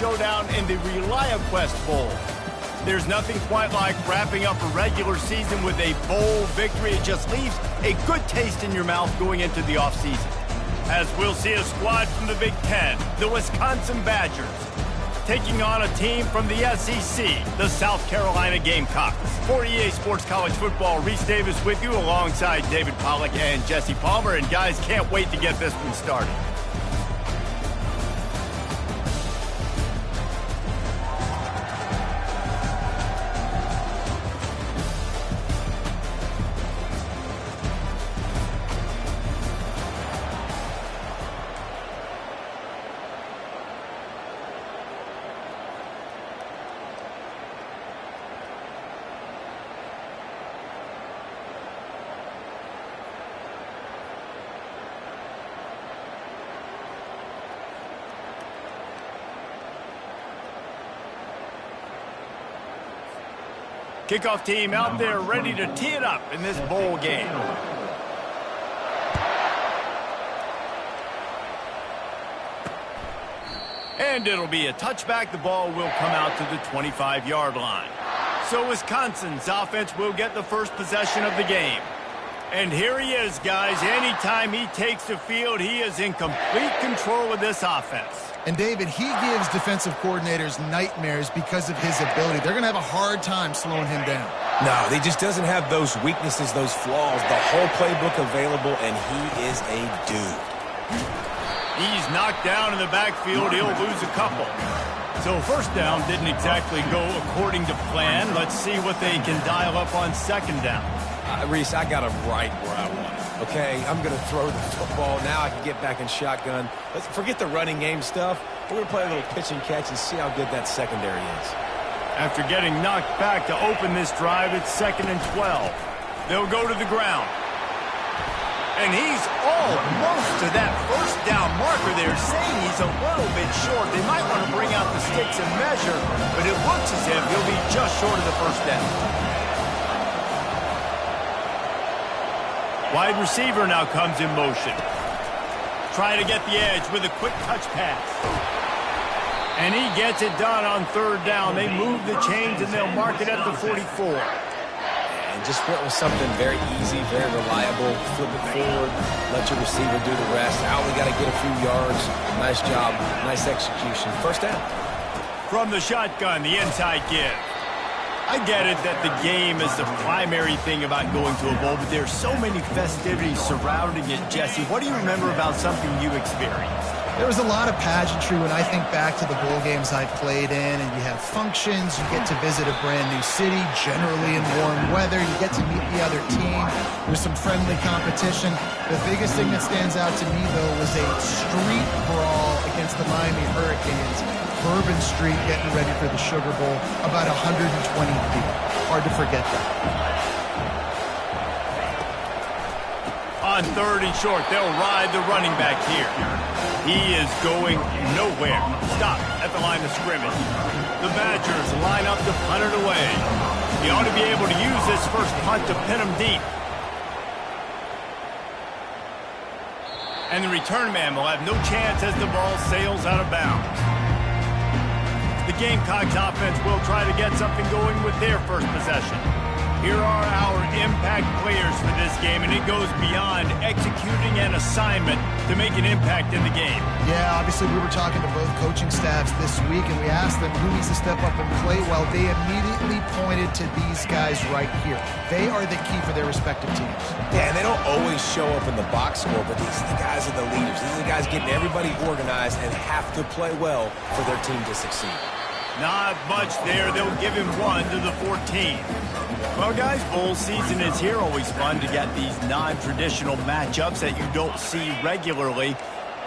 showdown in the ReliaQuest Bowl. There's nothing quite like wrapping up a regular season with a bowl victory. It just leaves a good taste in your mouth going into the offseason. As we'll see a squad from the Big Ten, the Wisconsin Badgers, taking on a team from the SEC, the South Carolina Gamecocks. For EA Sports College Football, Reese Davis with you alongside David Pollack and Jesse Palmer. And guys, can't wait to get this one started. Kickoff team out there ready to tee it up in this bowl game. And it'll be a touchback. The ball will come out to the 25-yard line. So Wisconsin's offense will get the first possession of the game. And here he is, guys. Anytime he takes the field, he is in complete control of this offense. And, David, he gives defensive coordinators nightmares because of his ability. They're going to have a hard time slowing him down. No, he just doesn't have those weaknesses, those flaws, the whole playbook available, and he is a dude. He's knocked down in the backfield. He'll lose a couple. So first down didn't exactly go according to plan. Let's see what they can dial up on second down. Reese, I got him right where I want him. Okay, I'm going to throw the football. Now I can get back in shotgun. Let's forget the running game stuff. We're going to play a little pitch and catch and see how good that secondary is. After getting knocked back to open this drive, it's 2nd and 12. They'll go to the ground. And he's almost to that first down marker there, saying he's a little bit short. They might want to bring out the sticks and measure, but it looks as if he'll be just short of the first down. Wide receiver now comes in motion. Trying to get the edge with a quick touch pass. And he gets it done on third down. They move the chains and they'll mark it at the 44. And just went with something very easy, very reliable. Flip it forward, let your receiver do the rest. I only got to get a few yards. Nice job, nice execution. First down. From the shotgun, the inside give. I get it that the game is the primary thing about going to a bowl, but there's so many festivities surrounding it, Jesse. What do you remember about something you experienced? There was a lot of pageantry when I think back to the bowl games I played in, and you have functions, you get to visit a brand new city, generally in warm weather, you get to meet the other team, there's some friendly competition. The biggest thing that stands out to me, though, was a street brawl against the Miami Hurricanes. Bourbon Street getting ready for the Sugar Bowl, about 120 feet. Hard to forget that. On third and short, they'll ride the running back here. He is going nowhere. Stop at the line of scrimmage. The Badgers line up to punt it away. He ought to be able to use this first punt to pin him deep. And the return man will have no chance as the ball sails out of bounds. The Gamecocks offense will try to get something going with their first possession. Here are our impact players for this game, and it goes beyond executing an assignment to make an impact in the game. Yeah, obviously we were talking to both coaching staffs this week, and we asked them who needs to step up and play well. They immediately pointed to these guys right here. They are the key for their respective teams. Yeah, and they don't always show up in the box score, but these are the guys are the leaders. These are the guys getting everybody organized and have to play well for their team to succeed. Not much there. They'll give him 1 to the 14. Well, guys, bowl season is here. Always fun to get these non-traditional matchups that you don't see regularly.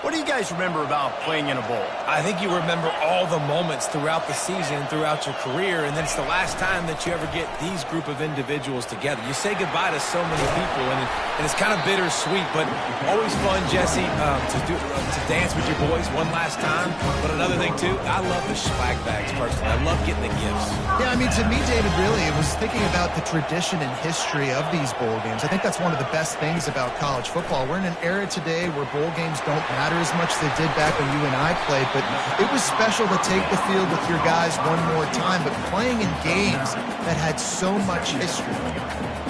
What do you guys remember about playing in a bowl? I think you remember all the moments throughout the season, throughout your career, and then it's the last time that you ever get these group of individuals together. You say goodbye to so many people, and it's kind of bittersweet, but always fun, Jesse, to dance with your boys one last time. But another thing, too, I love the swag bags, personally. I love getting the gifts. Yeah, I mean, to me, David, really, it was thinking about the tradition and history of these bowl games. I think that's one of the best things about college football. We're in an era today where bowl games don't matter as much as they did back when you and I played, but it was special to take the field with your guys one more time, but playing in games that had so much history.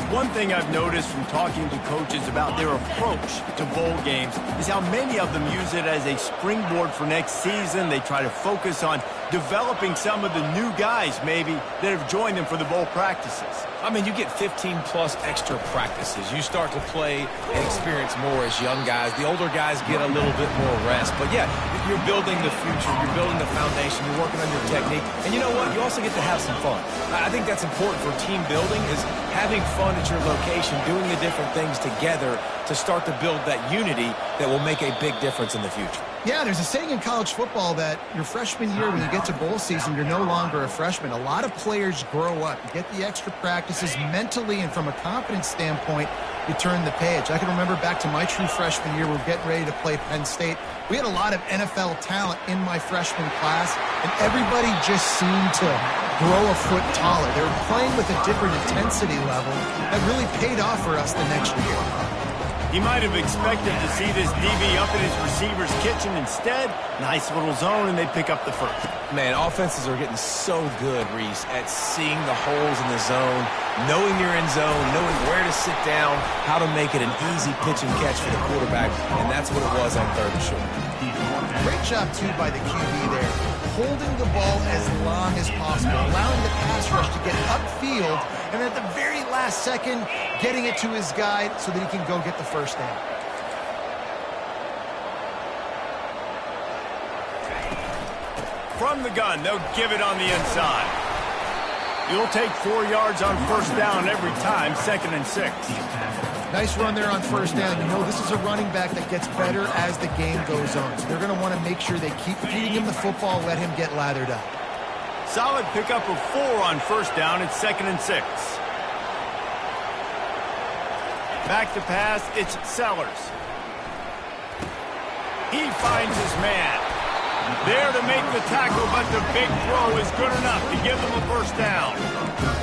One thing I've noticed from talking to coaches about their approach to bowl games is how many of them use it as a springboard for next season. They try to focus on developing some of the new guys, maybe, that have joined them for the bowl practices. I mean, you get 15-plus extra practices. You start to play and experience more as young guys. The older guys get a little bit more rest. But, yeah, you're building the future. You're building the foundation. You're working on your technique. And you know what? You also get to have some fun. I think that's important for team building, is having fun at your location, doing the different things together to start to build that unity that will make a big difference in the future. Yeah, there's a saying in college football that your freshman year, when you get to bowl season, you're no longer a freshman. A lot of players grow up. You get the extra practices mentally, and from a confidence standpoint, you turn the page. I can remember back to my true freshman year, we're getting ready to play Penn State. We had a lot of NFL talent in my freshman class, and everybody just seemed to grow a foot taller. They were playing with a different intensity level that really paid off for us the next year. He might have expected to see this DB up in his receiver's kitchen. Instead, nice little zone, and they pick up the first. Man, offenses are getting so good, Reese, at seeing the holes in the zone, knowing you're in zone, knowing where to sit down, how to make it an easy pitch and catch for the quarterback, and that's what it was on 3rd and short. Great job, too, by the QB there, holding the ball as long as possible, allowing the pass rush to get upfield, and at the very last second, getting it to his guy so that he can go get the first down. From the gun, they'll give it on the inside. You'll take 4 yards on first down every time, 2nd and 6. Nice run there on first down. You know, this is a running back that gets better as the game goes on. So they're going to want to make sure they keep feeding him the football, let him get lathered up. Solid pickup of 4 on first down. It's 2nd and 6. Back to pass, it's Sellers. He finds his man. There to make the tackle, but the big throw is good enough to give them a first down.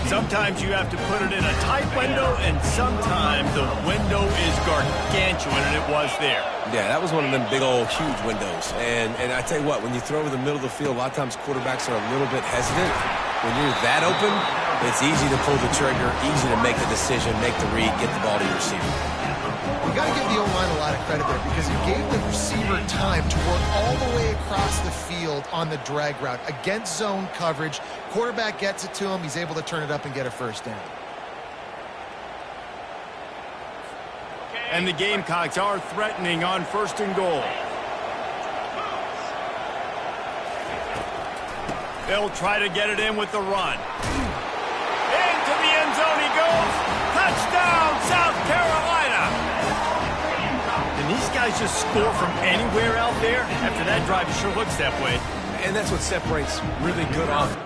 Sometimes you have to put it in a tight window, and sometimes the window is gargantuan, and it was there. Yeah, that was one of them big old huge windows. And I tell you what, when you throw over the middle of the field, a lot of times quarterbacks are a little bit hesitant. When you're that open, it's easy to pull the trigger, easy to make the decision, make the read, get the ball to your receiver. You got to give the O-line a lot of credit there because he gave the receiver time to work all the way across the field on the drag route against zone coverage. Quarterback gets it to him. He's able to turn it up and get a first down. And the Gamecocks are threatening on 1st and goal. They'll try to get it in with the run. Into the end zone he goes. Touchdown, South Carolina. And these guys just score from anywhere out there. After that drive, it sure looks that way. And that's what separates really good offense.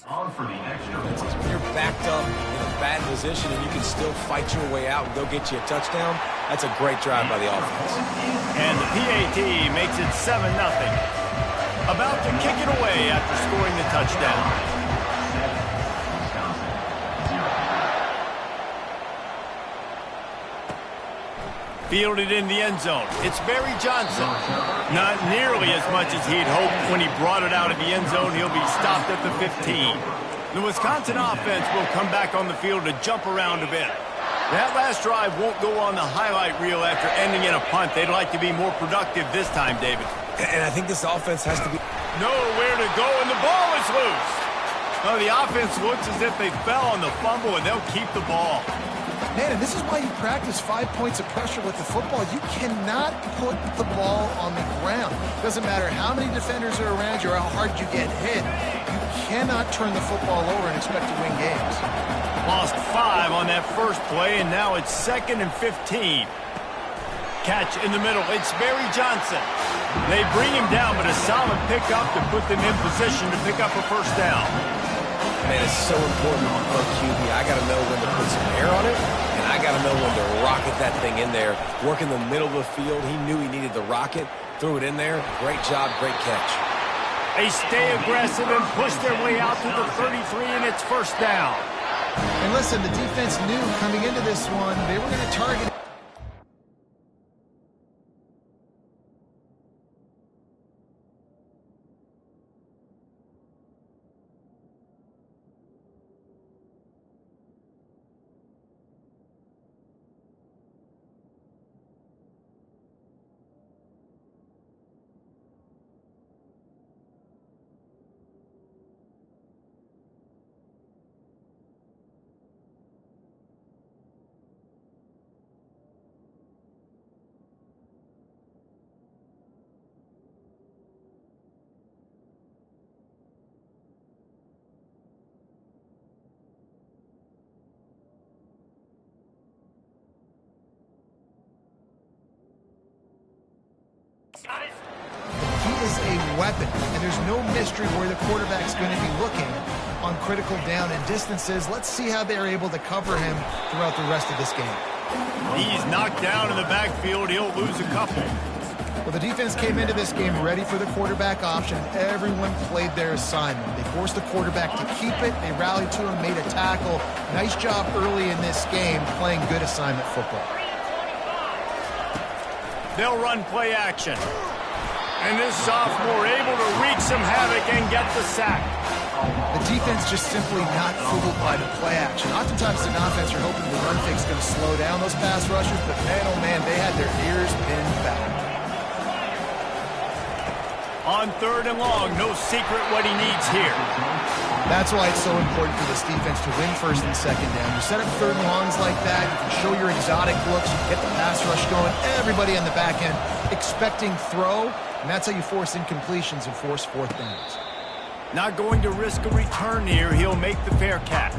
On for the extra point. When you're backed up in a bad position and you can still fight your way out and go get you a touchdown, that's a great drive by the offense. And the PAT makes it 7-0. About to kick it away after scoring the touchdown. Fielded in the end zone. It's Barry Johnson. Not nearly as much as he'd hoped when he brought it out of the end zone. He'll be stopped at the 15. The Wisconsin offense will come back on the field to jump around a bit. That last drive won't go on the highlight reel after ending in a punt. They'd like to be more productive this time, David. And I think this offense has to be... Nowhere to go, and the ball is loose. Oh, the offense looks as if they fell on the fumble, and they'll keep the ball. Man, and this is why you practice 5 points of pressure with the football. You cannot put the ball on the ground. Doesn't matter how many defenders are around you or how hard you get hit. You cannot turn the football over and expect to win games. Lost 5 on that first play, and now it's 2nd and 15. Catch in the middle. It's Barry Johnson. They bring him down, but a solid pickup to put them in position to pick up a first down. Man, it's so important on QB. I got to know when to put some air on it, and I got to know when to rocket that thing in there. Work in the middle of the field. He knew he needed the rocket. Threw it in there. Great job, great catch. They stay aggressive and push their way out to the 33, and it's first down. And listen, the defense knew coming into this one, they were going to target it. He is a weapon, and there's no mystery where the quarterback's going to be looking on critical down and distances. Let's see how they're able to cover him throughout the rest of this game. He's knocked down in the backfield. He'll lose a couple. Well, the defense came into this game ready for the quarterback option. Everyone played their assignment. They forced the quarterback to keep it. They rallied to him, made a tackle. Nice job early in this game playing good assignment football. They'll run play action. And this sophomore able to wreak some havoc and get the sack. The defense just simply not fooled by the play action. Oftentimes an offense, you're hoping the run fake's going to slow down those pass rushers, but man, oh man, they had their ears pinned back. On 3rd and long, no secret what he needs here. That's why it's so important for this defense to win 1st and 2nd down. You set up 3rd and longs like that, you can show your exotic looks, you get the pass rush going, everybody on the back end expecting throw, and that's how you force incompletions and force 4th downs. Not going to risk a return here. He'll make the fair catch.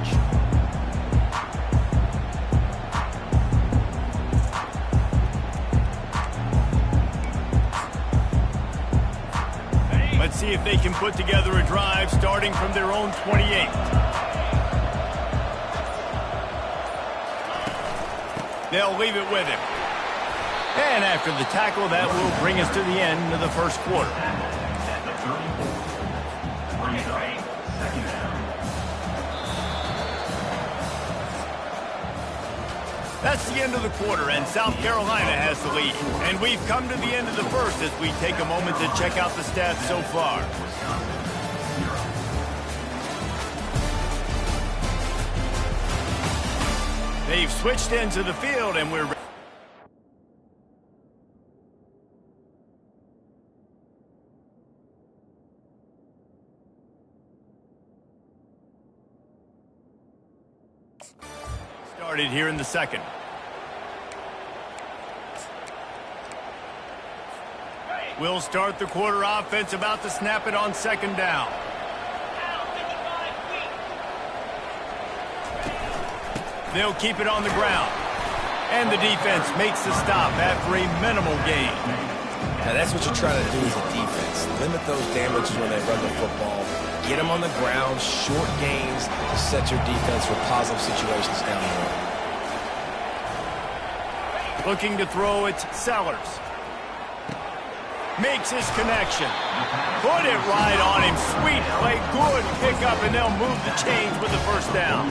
Let's see if they can put together a drive starting from their own 28. They'll leave it with him. And after the tackle, that will bring us to the end of the first quarter. That's the end of the quarter, and South Carolina has the lead. And we've come to the end of the first as we take a moment to check out the stats so far. They've switched into the field, and we're... started here in the second. We'll start the quarter offense about to snap it on 2nd down. They'll keep it on the ground. And the defense makes the stop after a minimal gain. Now that's what you're trying to do as a defense. Limit those damages when they run the football. Get them on the ground, short gains to set your defense for positive situations down the road. Looking to throw, it's Sellers. Makes his connection. Put it right on him. Sweet play, good pickup, and they'll move the chains with the first down.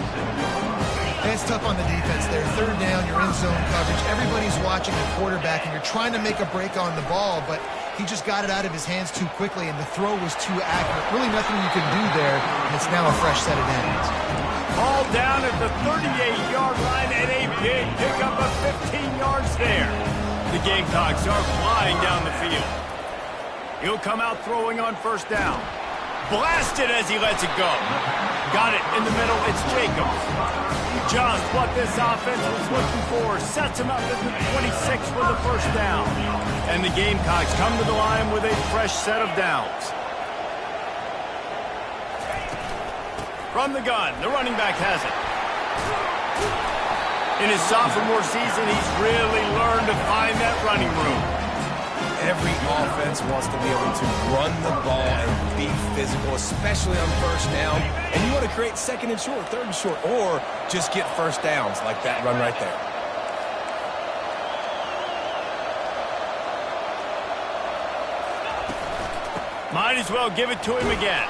And it's tough on the defense there. Third down, you're in zone coverage. Everybody's watching the quarterback, and you're trying to make a break on the ball, but he just got it out of his hands too quickly, and the throw was too accurate. Really nothing you can do there, and it's now a fresh set of downs. Ball down at the 38-yard line, and a big pickup of 15 yards there. The Gamecocks are flying down the field. He'll come out throwing on first down. Blasted as he lets it go. Got it in the middle. It's Jacobs. Just what this offense was looking for. Sets him up at the 26 for the first down. And the Gamecocks come to the line with a fresh set of downs. From the gun, the running back has it. In his sophomore season, he's really learned to find that running room. Every offense wants to be able to run the ball and be physical, especially on first down. And you want to create second and short, third and short, or just get first downs like that run right there. Might as well give it to him again.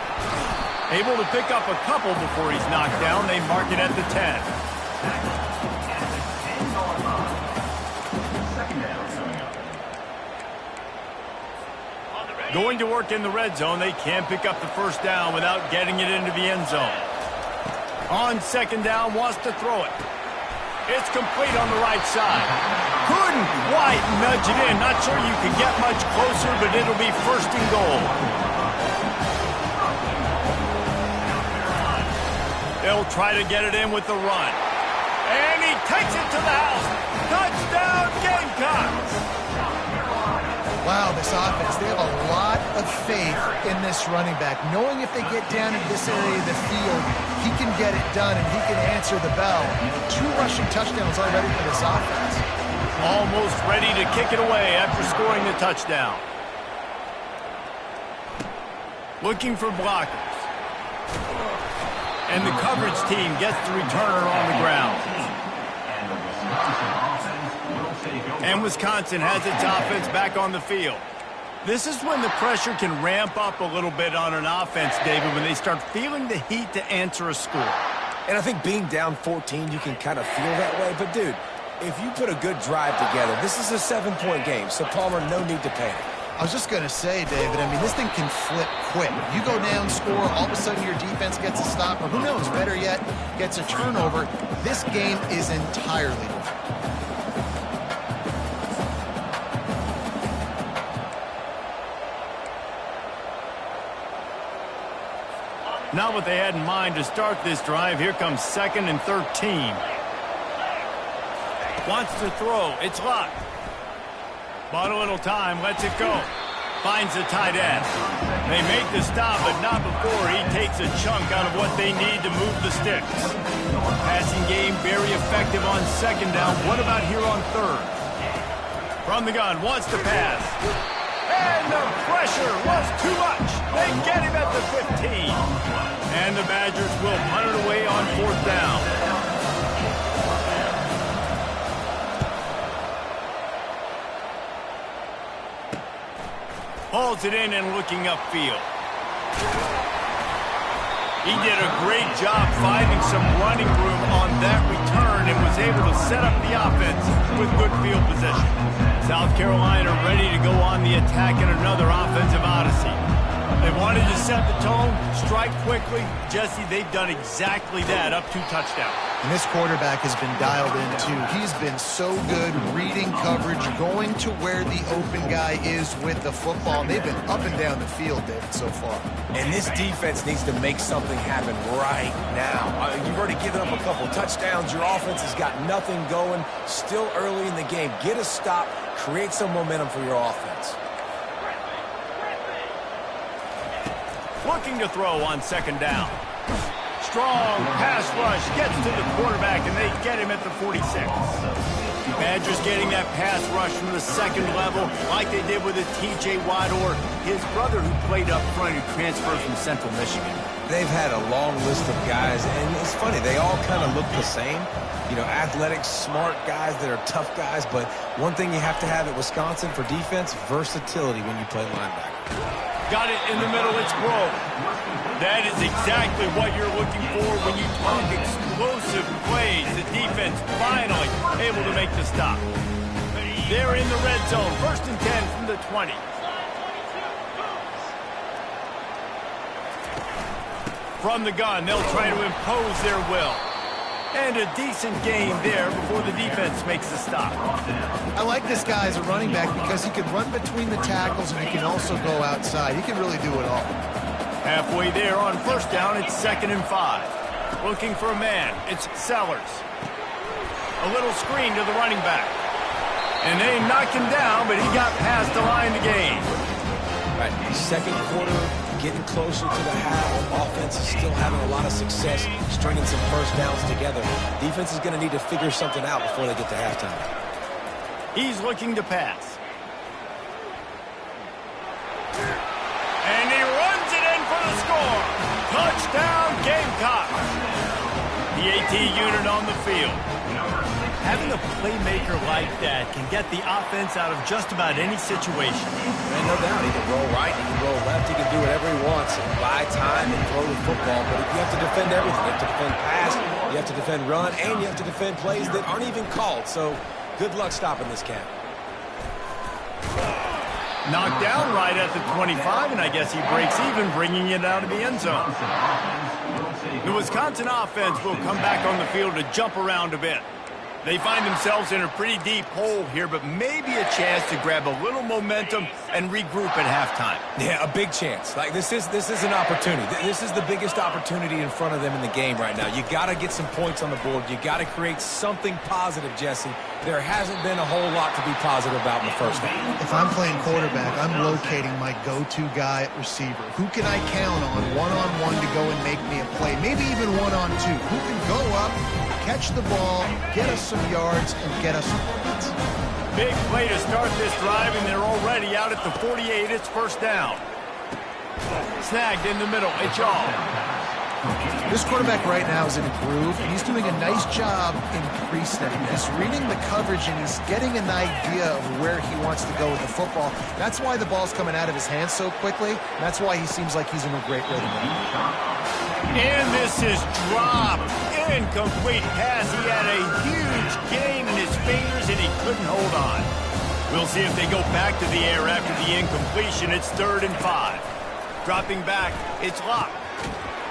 Able to pick up a couple before he's knocked down. They mark it at the 10. Going to work in the red zone. They can't pick up the first down without getting it into the end zone. On second down, wants to throw it. It's complete on the right side. Couldn't quite nudge it in. Not sure you can get much closer, but it'll be first and goal. They'll try to get it in with the run. And he takes it to the house. Touchdown, Gamecocks! Wow, this offense, they have a lot of faith in this running back. Knowing if they get down in this area of the field, he can get it done and he can answer the bell. 2 rushing touchdowns already for this offense. Almost ready to kick it away after scoring the touchdown. Looking for blockers. And the coverage team gets the returner on the ground. And Wisconsin has its offense back on the field. This is when the pressure can ramp up a little bit on an offense, David, when they start feeling the heat to answer a score. And I think being down 14, you can kind of feel that way. But, dude, if you put a good drive together, this is a 7-point game. So, Palmer, no need to panic. I was just going to say, David, I mean, this thing can flip quick. You go down, score, all of a sudden your defense gets a stop, or who knows, better yet, gets a turnover. This game is entirely different. Not what they had in mind to start this drive. Here comes 2nd and 13. Wants to throw. It's locked. Bought a little time. Lets it go. Finds the tight end. They make the stop, but not before he takes a chunk out of what they need to move the sticks. Passing game very effective on second down. What about here on third? From the gun. Wants to pass. And the pressure was too much. They get him at the 15. And the Badgers will punt it away on 4th down. Hauls it in and looking upfield. He did a great job finding some running room on that return and was able to set up the offense with good field position. South Carolina ready to go on the attack in another offensive odyssey. They wanted to set the tone, strike quickly. Jesse, they've done exactly that, up 2 touchdowns. And this quarterback has been dialed in, too. He's been so good reading coverage, going to where the open guy is with the football. And they've been up and down the field, David, so far. And this defense needs to make something happen right now. You've already given up a couple touchdowns. Your offense has got nothing going. Still early in the game. Get a stop. Create some momentum for your offense. Looking to throw on second down. Strong pass rush gets to the quarterback, and they get him at the 46. Badgers getting that pass rush from the second level like they did with a T.J. Watt or his brother who played up front who transferred from Central Michigan. They've had a long list of guys, and it's funny, they all kind of look the same. You know, athletic, smart guys that are tough guys, but one thing you have to have at Wisconsin for defense, versatility when you play linebacker. Got it in the middle, it's Gburg. That is exactly what you're looking for when you talk explosive explosive plays. The defense finally able to make the stop. They're in the red zone. 1st and 10 from the 20. From the gun, they'll try to impose their will. And a decent gain there before the defense makes the stop. I like this guy as a running back because he can run between the tackles and he can also go outside. He can really do it all. Halfway there on 1st down, it's 2nd and 5. Looking for a man, it's Sellers. A little screen to the running back. And they knocked him down, but he got past the line to gain. Right, second quarter, getting closer to the half. Offense is still having a lot of success stringing some 1st downs together. Defense is going to need to figure something out before they get to halftime. He's looking to pass. And he runs it in for the score. Touchdown, Gamecocks. The AT unit on the field. Having a playmaker like that can get the offense out of just about any situation. And no doubt, he can roll right, he can roll left, he can do whatever he wants and buy time and throw the football. But you have to defend everything. You have to defend pass, you have to defend run, and you have to defend plays that aren't even called. So good luck stopping this cat. Knocked down right at the 25, and I guess he breaks even, bringing it out of the end zone. The Wisconsin offense will come back on the field to jump around a bit. They find themselves in a pretty deep hole here, but maybe a chance to grab a little momentum and regroup at halftime. Yeah, a big chance. Like this is an opportunity. This is the biggest opportunity in front of them in the game right now. You got to get some points on the board. You got to create something positive, Jesse. There hasn't been a whole lot to be positive about in the 1st half. If I'm playing quarterback, I'm locating my go-to guy at receiver. Who can I count on one-on-one to go and make me a play? Maybe even one-on-two. Who can go up, catch the ball, get us some yards, and get us some points? Big play to start this drive, and they're already out at the 48. It's 1st down. Snagged in the middle. It's all. This quarterback right now is in a groove, and he's doing a nice job in pre-snap. He's reading the coverage, and he's getting an idea of where he wants to go with the football. That's why the ball's coming out of his hands so quickly. That's why he seems like he's in a great rhythm. And this is dropped. Incomplete pass. He had a huge gain in his fingers, and he couldn't hold on. We'll see if they go back to the air after the incompletion. It's 3rd and 5. Dropping back, it's locked.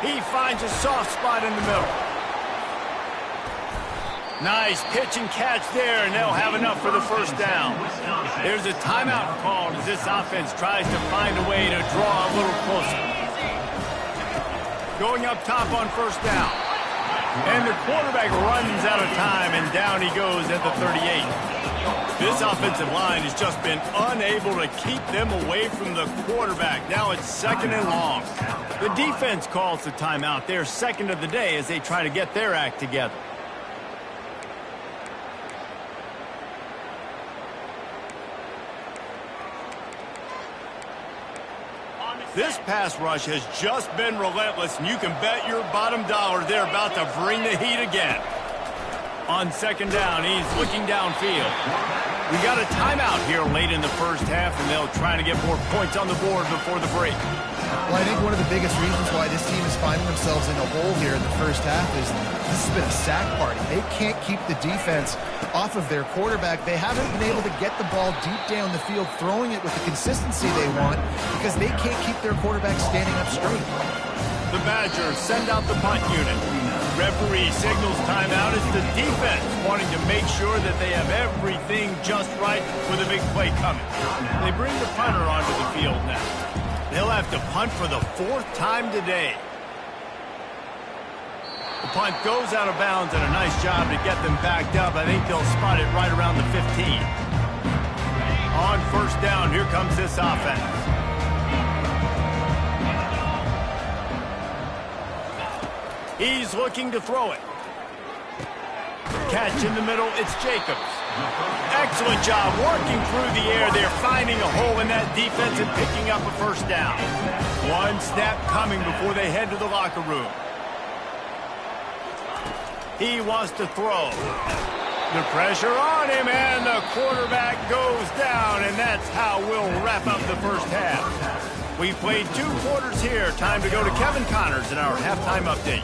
He finds a soft spot in the middle. Nice pitch and catch there, and they'll have enough for the 1st down. There's a timeout called as this offense tries to find a way to draw a little closer. Going up top on 1st down. And the quarterback runs out of time, and down he goes at the 38. This offensive line has just been unable to keep them away from the quarterback. Now it's 2nd and long. The defense calls the timeout. They're 2nd of the day as they try to get their act together. This pass rush has just been relentless, and you can bet your bottom dollar they're about to bring the heat again. On 2nd down, he's looking downfield. We got a timeout here late in the 1st half, and they'll try to get more points on the board before the break. Well, I think one of the biggest reasons why this team is finding themselves in a hole here in the 1st half is this has been a sack party. They can't keep the defense off of their quarterback. They haven't been able to get the ball deep down the field, throwing it with the consistency they want because they can't keep their quarterback standing up straight. The Badgers send out the punt unit. Referee signals timeout. It's the defense wanting to make sure that they have everything just right with a big play coming. They bring the punter onto the field now. They'll have to punt for the 4th time today. The punt goes out of bounds, and a nice job to get them backed up. I think they'll spot it right around the 15. On 1st down, here comes this offense. He's looking to throw it. Catch in the middle, it's Jacobs. Excellent job working through the air. They're finding a hole in that defense and picking up a 1st down. One snap coming before they head to the locker room. He wants to throw. The pressure on him, and the quarterback goes down, and that's how we'll wrap up the 1st half. We played 2 quarters here. Time to go to Kevin Connors in our halftime update.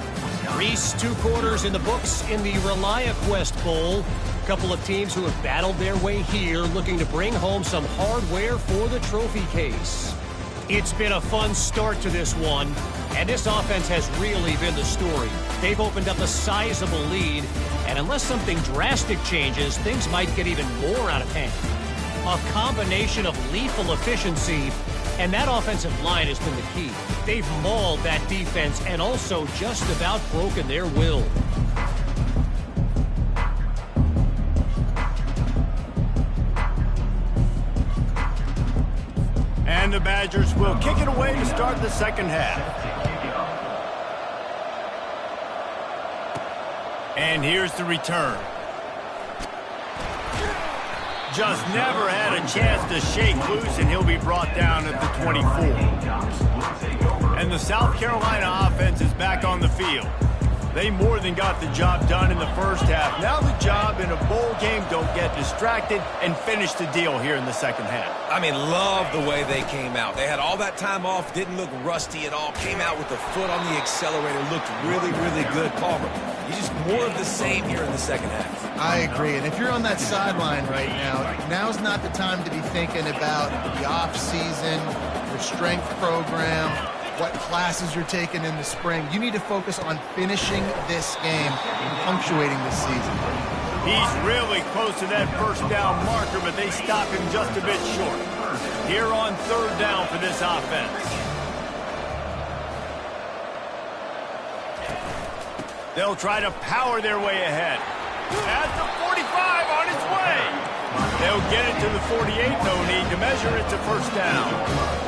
Reese, 2 quarters in the books in the ReliaQuest Bowl. A couple of teams who have battled their way here, looking to bring home some hardware for the trophy case. It's been a fun start to this one, and this offense has really been the story. They've opened up a sizable lead, and unless something drastic changes, things might get even more out of hand. A combination of lethal efficiency, and that offensive line has been the key. They've mauled that defense and also just about broken their will. And the Badgers will kick it away to start the second half. And here's the return. Just never had a chance to shake loose, and he'll be brought down at the 24. And the South Carolina offense is back on the field. They more than got the job done in the first half. Now the job in a bowl game, don't get distracted and finish the deal here in the second half. I mean, love the way they came out. They had all that time off, didn't look rusty at all, came out with the foot on the accelerator, looked really, really good. Palmer, you just more of the same here in the second half. I agree, and if you're on that sideline right now, now's not the time to be thinking about the off-season, your strength program, what classes you're taking in the spring. You need to focus on finishing this game and punctuating this season. He's really close to that first down marker, but they stop him just a bit short. Here on third down for this offense. They'll try to power their way ahead. At the 45 on its way. They'll get it to the 48, no need to measure it to first down.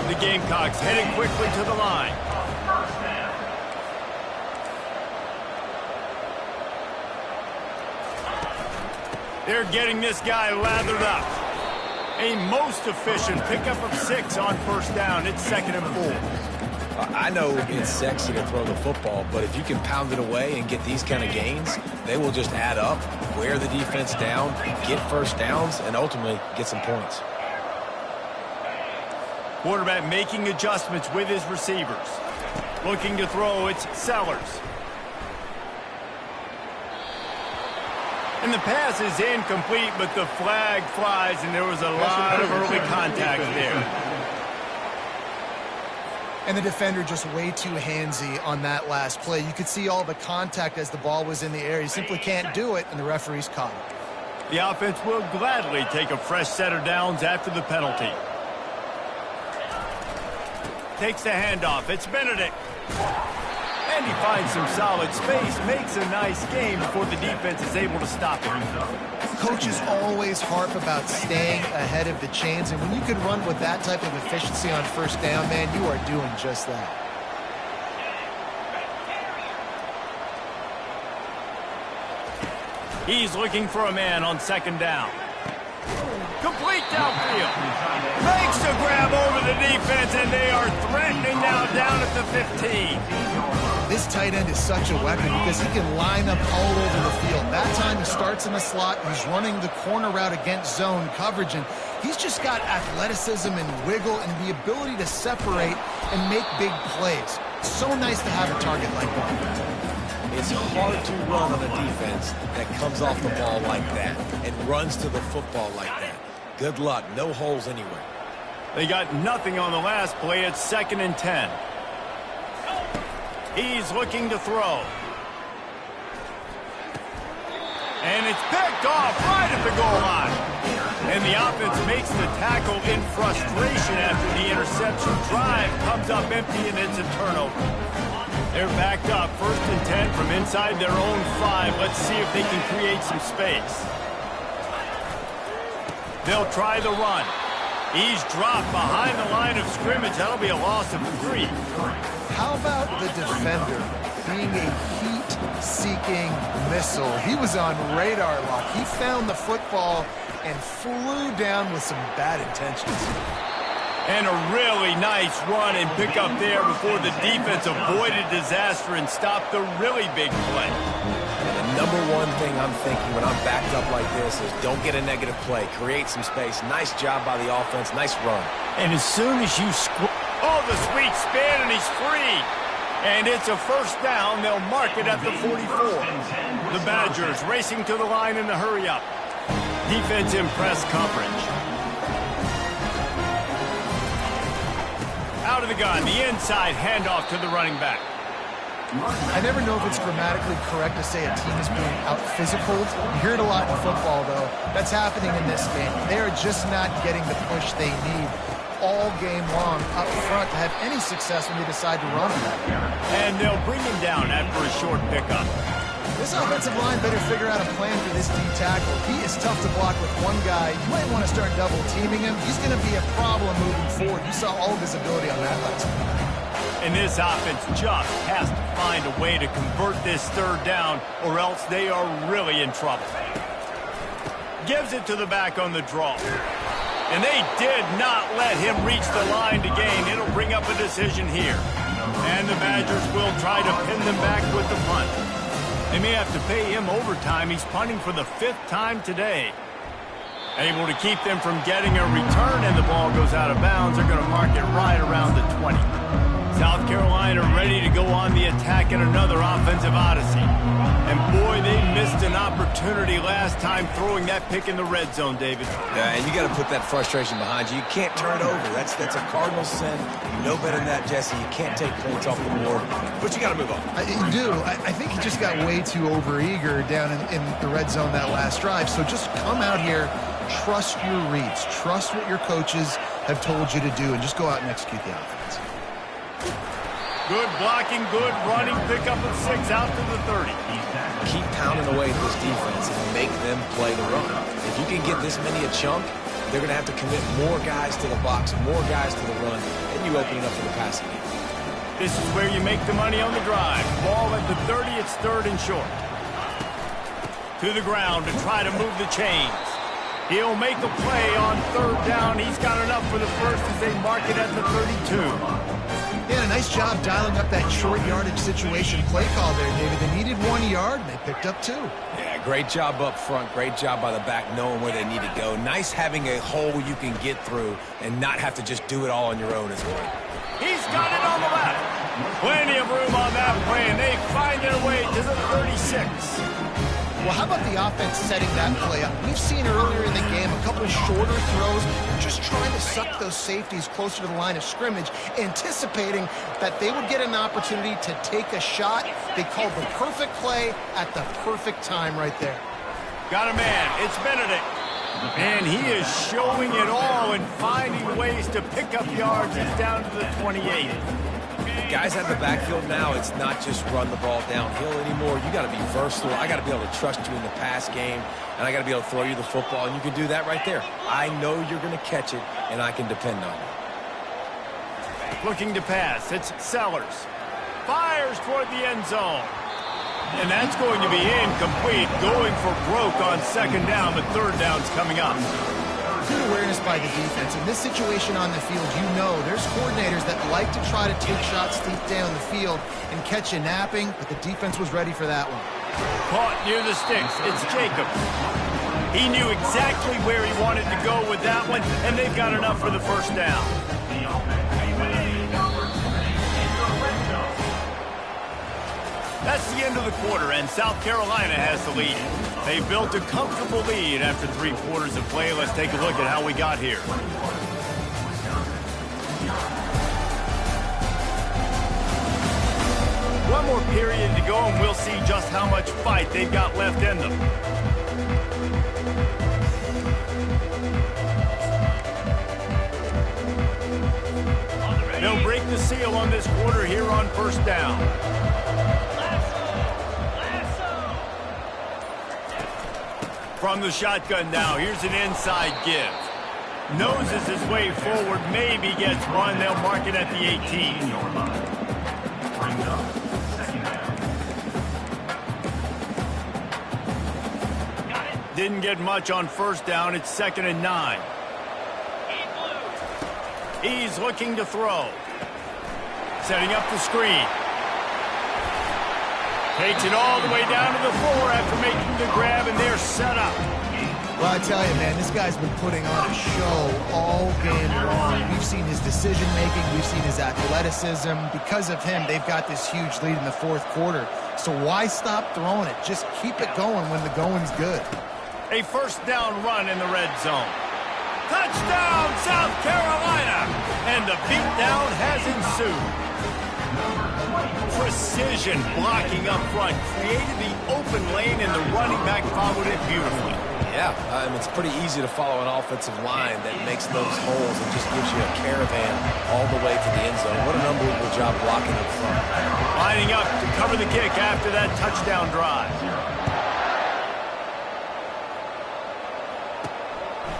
The Gamecocks heading quickly to the line. They're getting this guy lathered up. A most efficient pickup of 6 on first down. It's 2nd and 4. I know it's sexy to throw the football, but if you can pound it away and get these kind of gains, they will just add up, wear the defense down, get first downs, and ultimately get some points. Quarterback making adjustments with his receivers. Looking to throw, it's Sellers. And the pass is incomplete, but the flag flies, and there was a lot of early contact there. And the defender just way too handsy on that last play. You could see all the contact as the ball was in the air. He simply can't do it, and the referee's caught it. The offense will gladly take a fresh set of downs after the penalty. Takes the handoff. It's Benedict. And he finds some solid space, makes a nice game before the defense is able to stop him. Coaches always harp about staying ahead of the chains, and when you can run with that type of efficiency on first down, man, you are doing just that. He's looking for a man on 2nd down. Complete downfield. Makes the grab over the defense, and they are threatening now down at the 15. This tight end is such a weapon because he can line up all over the field. That time he starts in the slot, he's running the corner route against zone coverage, and he's just got athleticism and wiggle and the ability to separate and make big plays. So nice to have a target like that. It's hard to run on a defense that comes off the ball like that and runs to the football like that. Good luck. No holes anywhere. They got nothing on the last play. It's 2nd and 10. He's looking to throw. And it's picked off right at the goal line. And the offense makes the tackle in frustration after the interception. Drive comes up empty, and it's a turnover. They're backed up, 1st and 10 from inside their own 5. Let's see if they can create some space. They'll try the run. He's dropped behind the line of scrimmage. That'll be a loss of 3. How about the defender being a heat-seeking missile? He was on radar lock. He found the football and flew down with some bad intentions. And a really nice run and pick up there before the defense avoided disaster and stopped the really big play. And the #1 thing I'm thinking when I'm backed up like this is don't get a negative play. Create some space. Nice job by the offense. Nice run. And as soon as you oh, the sweet spin, and he's free. And it's a first down. They'll mark it at the 44. The Badgers racing to the line in the hurry-up. Defense in press coverage. Out of the gun, the inside handoff to the running back. I never know if it's grammatically correct to say a team is being out-physicaled. You hear it a lot in football, though. That's happening in this game. They are just not getting the push they need all game long up front to have any success when they decide to run them. And they'll bring him down after a short pickup. This offensive line better figure out a plan for this D tackle. He is tough to block with one guy. You might want to start double-teaming him. He's going to be a problem moving forward. You saw all his ability on that last one. And this offense just has to find a way to convert this third down, or else they are really in trouble. Gives it to the back on the draw. And they did not let him reach the line to gain. It'll bring up a decision here. And the Badgers will try to pin them back with the punt. They may have to pay him overtime. He's punting for the 5th time today. Able to keep them from getting a return, and the ball goes out of bounds. They're going to mark it right around the 20. South Carolina ready to go on the attack in another offensive odyssey. And boy, they missed an opportunity last time throwing that pick in the red zone, David. Yeah, and you got to put that frustration behind you. You can't turn it over. That's a cardinal sin. You know better than that, Jesse. You can't take points off the board, but you got to move on. You do. I think he just got way too overeager down in the red zone that last drive. So just come out here, trust your reads, trust what your coaches have told you to do, and just go out and execute the offense. Good blocking, good running, pick up of 6 out to the 30. Keep pounding away at this defense and make them play the run. If you can get this many a chunk, they're going to have to commit more guys to the box, more guys to the run, and you open it up for the passing game. This is where you make the money on the drive. Ball at the 30, it's 3rd and short. To the ground to try to move the chains. He'll make a play on 3rd down. He's got enough for the first as they mark it at the 32. Yeah, a nice job dialing up that short yardage situation play call there, David. They needed 1 yard, and they picked up 2. Yeah, great job up front. Great job by the back knowing where they need to go. Nice having a hole you can get through and not have to just do it all on your own as well. He's got it on the left. Plenty of room on that play, and they find their way to the 36. Well, how about the offense setting that play up? We've seen earlier in the game a couple shorter throws, just trying to suck those safeties closer to the line of scrimmage, anticipating that they would get an opportunity to take a shot. They called the perfect play at the perfect time right there. Got a man. It's Benedict. And he is showing it all and finding ways to pick up yards. He's down to the 28. Guys out of the backfield now, it's not just run the ball downhill anymore. You got to be versatile. I got to be able to trust you in the pass game, and I got to be able to throw you the football, and you can do that right there. I know you're going to catch it, and I can depend on you. Looking to pass. It's Sellers. Fires toward the end zone. And that's going to be incomplete. Going for broke on 2nd down, but 3rd down's coming up. Good awareness by the defense. In this situation on the field, you know there's coordinators that like to try to take shots deep down the field and catch you napping, but the defense was ready for that one. Caught near the sticks. It's Jacobs. He knew exactly where he wanted to go with that one, and they've got enough for the 1st down. That's the end of the quarter, and South Carolina has the lead. They built a comfortable lead after 3 quarters of play. Let's take a look at how we got here. One more period to go, and we'll see just how much fight they've got left in them. They'll break the seal on this quarter here on 1st down. From the shotgun now, here's an inside give. Noses his way forward, maybe gets one. They'll mark it at the 18. Didn't get much on 1st down. It's 2nd and 9. He's looking to throw. Setting up the screen. Takes it all the way down to the floor after making the grab, and they're set up. Well, I tell you, man, this guy's been putting on a show all game long. We've seen his decision-making. We've seen his athleticism. Because of him, they've got this huge lead in the fourth quarter. So why stop throwing it? Just keep it going when the going's good. A first down run in the red zone. Touchdown, South Carolina! And the beatdown has ensued. Precision blocking up front created the open lane, and the running back followed it beautifully. Yeah, it's pretty easy to follow an offensive line that makes those holes and just gives you a caravan all the way to the end zone. What an unbelievable job blocking up front. Lining up to cover the kick after that touchdown drive.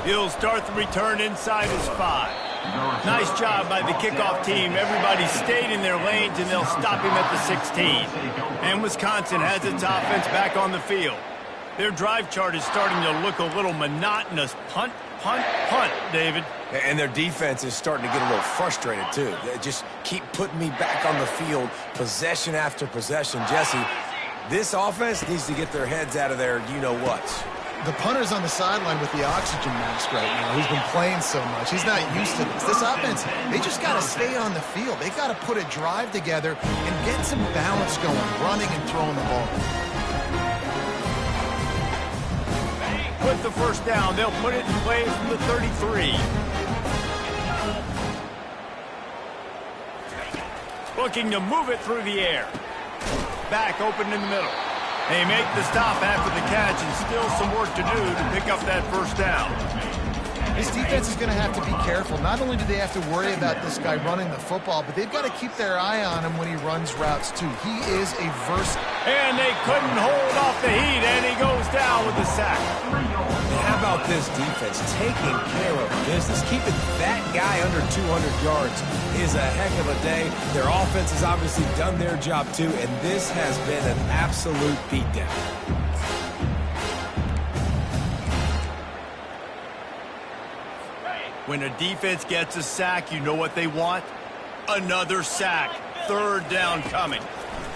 He'll start the return inside his 5. Nice job by the kickoff team. Everybody stayed in their lanes, and they'll stop him at the 16. And Wisconsin has its offense back on the field. Their drive chart is starting to look a little monotonous. Punt, punt, punt, David. And their defense is starting to get a little frustrated, too. They just keep putting me back on the field, possession after possession. Jesse, this offense needs to get their heads out of their you-know-whats. The punter's on the sideline with the oxygen mask right now. He's been playing so much. He's not used to this. This offense, they just got to stay on the field. They got to put a drive together and get some balance going, running and throwing the ball. With the first down, they'll put it in play from the 33. Looking to move it through the air. Back open in the middle. They make the stop after the catch, and still some work to do to pick up that first down. This defense is going to have to be careful. Not only do they have to worry about this guy running the football, but they've got to keep their eye on him when he runs routes, too. He is a versatile. And they couldn't hold off the heat, and he goes down with the sack. How about this defense taking care of business? Keeping that guy under 200 yards is a heck of a day. Their offense has obviously done their job, too, and this has been an absolute beatdown. When a defense gets a sack, you know what they want? Another sack. Third down coming.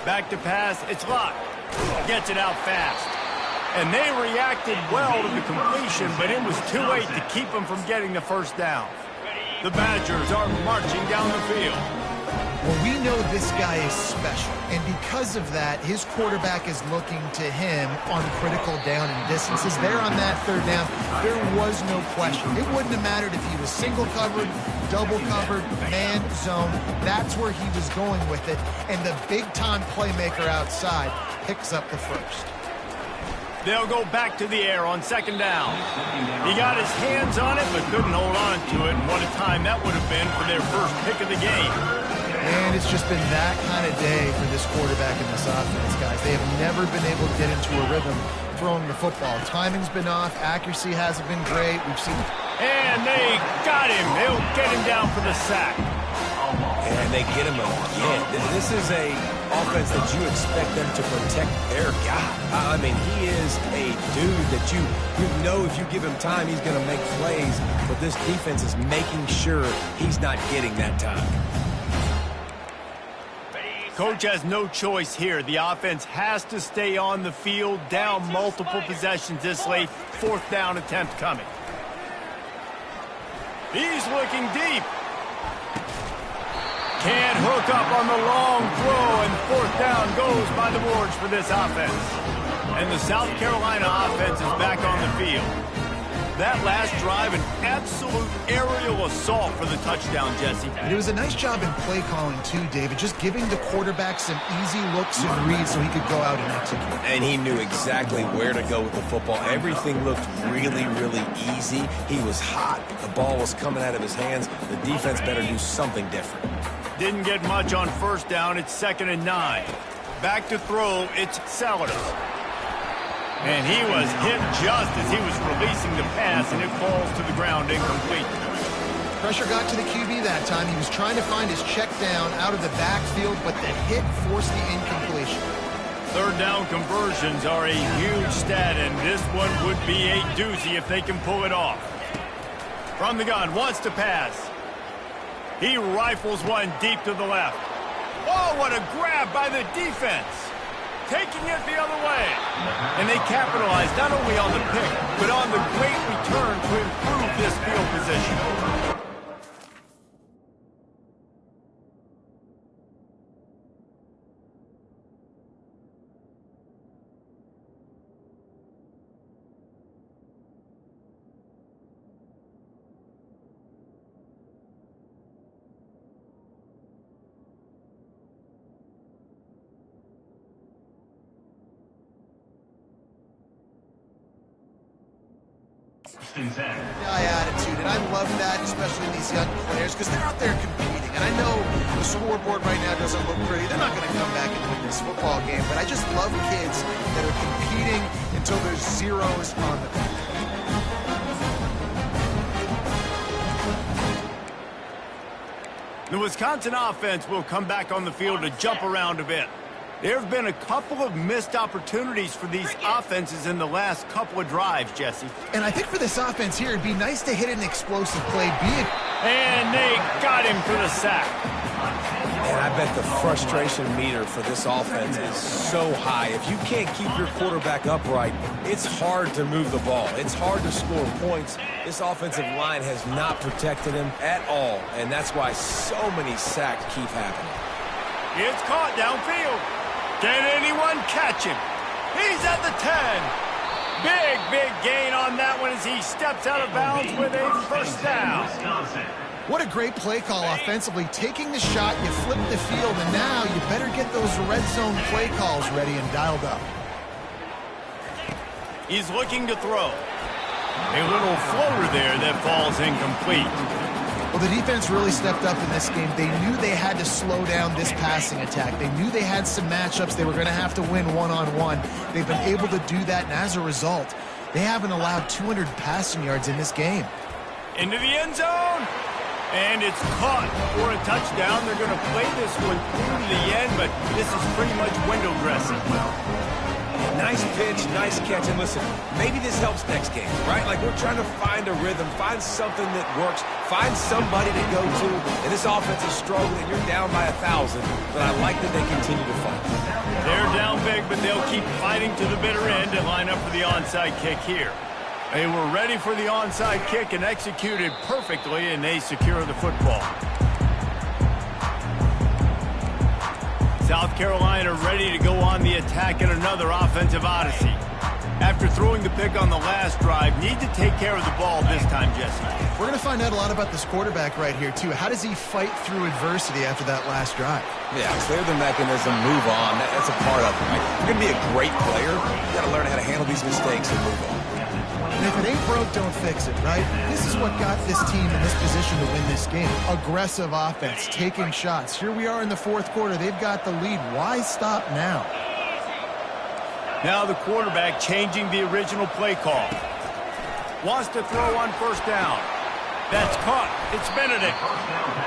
Back to pass. It's locked. Gets it out fast. And they reacted well to the completion, but it was too late to keep them from getting the first down. The Badgers are marching down the field. Well, we know this guy is special, and because of that, his quarterback is looking to him on critical down and distances. There on that third down, there was no question. It wouldn't have mattered if he was single covered, double covered, man, zone. That's where he was going with it, and the big-time playmaker outside picks up the first. They'll go back to the air on second down. He got his hands on it, but couldn't hold on to it, and what a time that would have been for their first pick of the game. And it's just been that kind of day for this quarterback and this offense, guys. They have never been able to get into a rhythm throwing the football. Timing's been off. Accuracy hasn't been great. We've seen... And they got him. They'll get him down for the sack. And they get him again. This is a offense that you expect them to protect their guy. I mean, he is a dude that you know if you give him time, he's going to make plays. But this defense is making sure he's not getting that time. Coach has no choice here. The offense has to stay on the field, down multiple possessions this late. Fourth down attempt coming. He's looking deep. Can't hook up on the long throw, and fourth down goes by the boards for this offense. And the South Carolina offense is back on the field. That last drive, an absolute aerial assault for the touchdown, Jesse. It was a nice job in play calling, too, David, just giving the quarterback some easy looks and reads so he could go out and execute. And he knew exactly where to go with the football. Everything looked really, really easy. He was hot. The ball was coming out of his hands. The defense better do something different. Didn't get much on first down. It's 2nd and 9. Back to throw. It's Sellers. And he was hit just as he was releasing the pass, and it falls to the ground incomplete. Pressure got to the QB that time. He was trying to find his check down out of the backfield, but the hit forced the incompletion. Third down conversions are a huge stat, and this one would be a doozy if they can pull it off. From the gun, wants to pass. He rifles one deep to the left. Oh, what a grab by the defense. Taking it the other way. And they capitalized not only on the pick, but on the great High attitude, and I love that, especially in these young players, because they're out there competing. And I know the scoreboard right now doesn't look pretty. They're not going to come back and win this football game, but I just love kids that are competing until there's zeros on the field. The Wisconsin offense will come back on the field to jump around a bit. There have been a couple of missed opportunities for these offenses in the last couple of drives, Jesse. And I think for this offense here, it'd be nice to hit an explosive play. And they got him for the sack. And I bet the frustration meter for this offense is so high. If you can't keep your quarterback upright, it's hard to move the ball. It's hard to score points. This offensive line has not protected him at all, and that's why so many sacks keep happening. It's caught downfield. Can anyone catch him? He's at the 10. Big gain on that one as he steps out of bounds with a first down. What a great play call offensively. Taking the shot, you flip the field, and now you better get those red zone play calls ready and dialed up. He's looking to throw. A little floater there that falls incomplete. Well, the defense really stepped up in this game. They knew they had to slow down this passing attack. They knew they had some matchups they were going to have to win one-on-one. They've been able to do that, and as a result, they haven't allowed 200 passing yards in this game. Into the end zone, and it's caught for a touchdown. They're going to play this one through to the end, but this is pretty much window dressing. Nice pitch, nice catch, and listen, maybe this helps next game, right? Like we're trying to find a rhythm, find something that works, find somebody to go to, and this offense is struggling, and you're down by 1,000, but I like that they continue to fight. They're down big, but they'll keep fighting to the bitter end and line up for the onside kick here. They were ready for the onside kick and executed perfectly, and they secure the football. South Carolina ready to go on the attack in another offensive odyssey. After throwing the pick on the last drive, need to take care of the ball this time, Jesse. We're going to find out a lot about this quarterback right here, too. How does he fight through adversity after that last drive? Yeah, clear the mechanism, move on. That's a part of it, right? You're going to be a great player. You got to learn how to handle these mistakes and move on. And if it ain't broke, don't fix it, right? This is what got this team in this position to win this game. Aggressive offense, taking shots. Here we are in the fourth quarter. They've got the lead. Why stop now? Now the quarterback changing the original play call. Wants to throw on first down. That's caught. It's Benedict.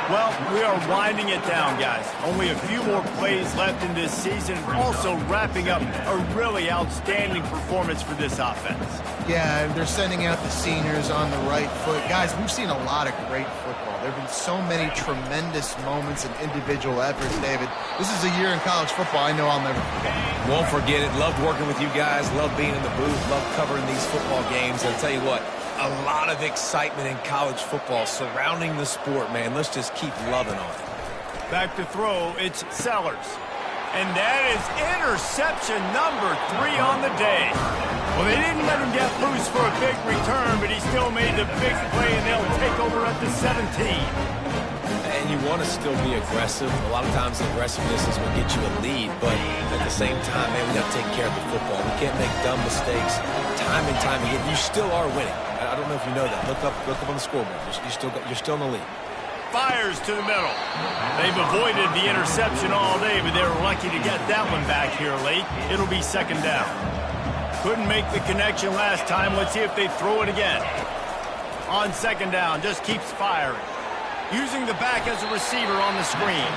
Well, we are winding it down, guys. Only a few more plays left in this season. Also wrapping up a really outstanding performance for this offense. Yeah, and they're sending out the seniors on the right foot. Guys, we've seen a lot of great football. There have been so many tremendous moments and individual efforts, David. This is a year in college football I know I'll never forget. Won't forget it. Loved working with you guys. Loved being in the booth. Loved covering these football games. I'll tell you what, a lot of excitement in college football surrounding the sport, man. Let's just keep loving on it. Back to throw, it's Sellers. And that is interception number 3 on the day. Well, they didn't let him get loose for a big return, but he still made the big play, and they'll take over at the 17. And you want to still be aggressive. A lot of times aggressiveness is what gets you a lead, but at the same time, man, we got to take care of the football. We can't make dumb mistakes time and time again. You still are winning. I don't know if you know that. Look up on the scoreboard. You're still in the lead. Fires to the middle. They've avoided the interception all day, but they were lucky to get that one back here late. It'll be second down. Couldn't make the connection last time. Let's see if they throw it again. On second down, just keeps firing. Using the back as a receiver on the screen.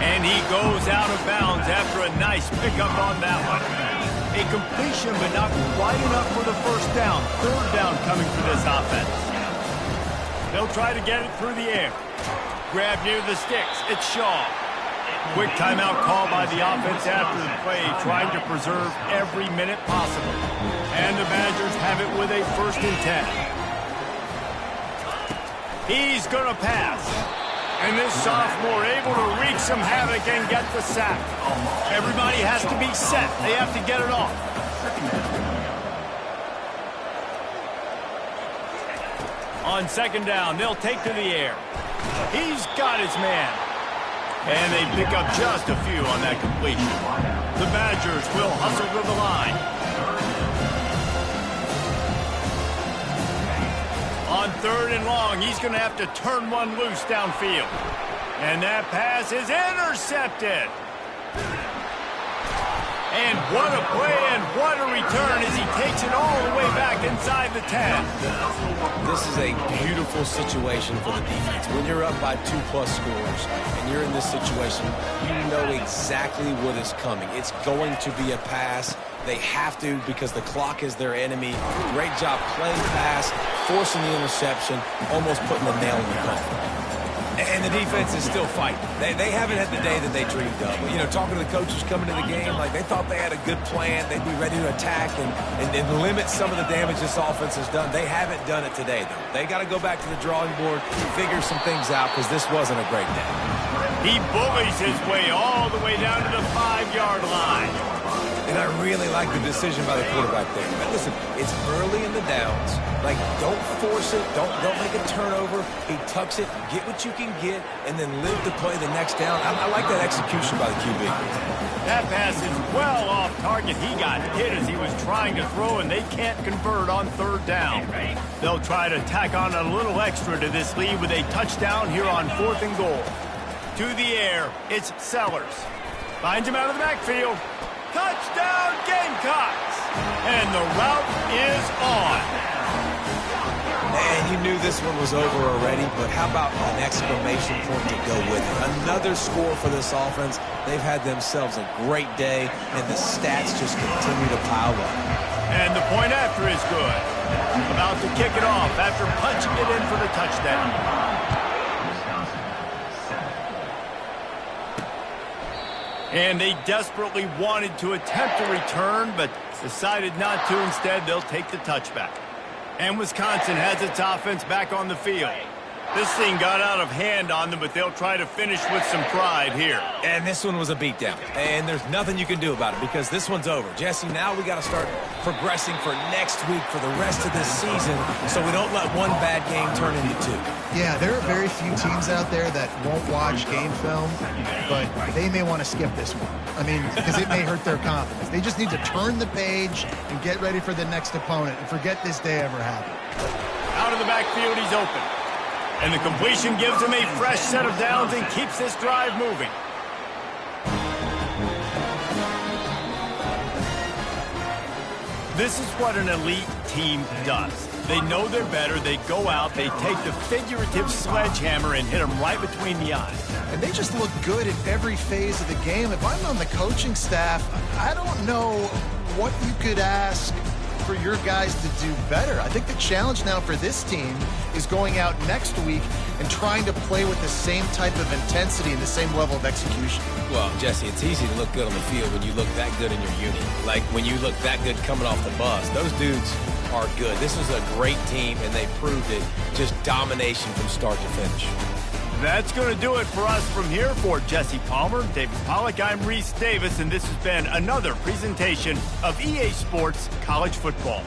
And he goes out of bounds after a nice pickup on that one. A completion, but not quite enough for the first down. Third down coming for this offense. They'll try to get it through the air. Grab near the sticks. It's Shaw. Quick timeout call by the offense after the play, trying to preserve every minute possible. And the Badgers have it with a 1st and 10. He's going to pass. And this sophomore able to wreak some havoc and get the sack. Everybody has to be set. They have to get it off. On second down, they'll take to the air. He's got his man. And they pick up just a few on that completion. The Badgers will hustle to the line. On 3rd and long, he's going to have to turn one loose downfield. And that pass is intercepted. And what a play and what a return as he takes it all the way back inside the 10. This is a beautiful situation for the defense. When you're up by 2+ scores and you're in this situation, you know exactly what is coming. It's going to be a pass. They have to because the clock is their enemy. Great job playing pass, forcing the interception, almost putting the nail in the coffin. And the defense is still fighting. They haven't had the day that they dreamed of. You know, talking to the coaches coming to the game, like they thought they had a good plan. They'd be ready to attack and limit some of the damage this offense has done. They haven't done it today, though. They got to go back to the drawing board, figure some things out, because this wasn't a great day. He bullies his way all the way down to the 5-yard line. And I really like the decision by the quarterback there. But listen, it's early in the downs. Like, don't force it. Don't make a turnover. He tucks it, get what you can get, and then live to play the next down. I like that execution by the QB. That pass is well off target. He got hit as he was trying to throw, and they can't convert on 3rd down. They'll try to tack on a little extra to this lead with a touchdown here on 4th and goal. To the air, it's Sellers. Finds him out of the backfield. Touchdown, Gamecocks! And the route is on. And you knew this one was over already, but how about an exclamation point to go with it? Another score for this offense. They've had themselves a great day, and the stats just continue to pile up. And the point after is good. About to kick it off after punching it in for the touchdown. And they desperately wanted to attempt a return, but decided not to. Instead, they'll take the touchback. And Wisconsin has its offense back on the field. This thing got out of hand on them, but they'll try to finish with some pride here. And this one was a beatdown. And there's nothing you can do about it because this one's over. Jesse, now we got to start progressing for next week for the rest of this season so we don't let one bad game turn into 2. Yeah, there are very few teams out there that won't watch game film, but they may want to skip this one. I mean, because it may hurt their confidence. They just need to turn the page and get ready for the next opponent and forget this day ever happened. Out of the backfield, he's open. And the completion gives him a fresh set of downs and keeps this drive moving. This is what an elite team does. They know they're better. They go out. They take the figurative sledgehammer and hit them right between the eyes. And they just look good in every phase of the game. If I'm on the coaching staff, I don't know what you could ask for your guys to do better. I think the challenge now for this team is going out next week and trying to play with the same type of intensity and the same level of execution. Well, Jesse, it's easy to look good on the field when you look that good in your unit. Like when you look that good coming off the bus. Those dudes are good. This is a great team, and they proved it. Just domination from start to finish. That's going to do it for us from here. For Jesse Palmer, David Pollack, I'm Reese Davis, and this has been another presentation of EA Sports College Football.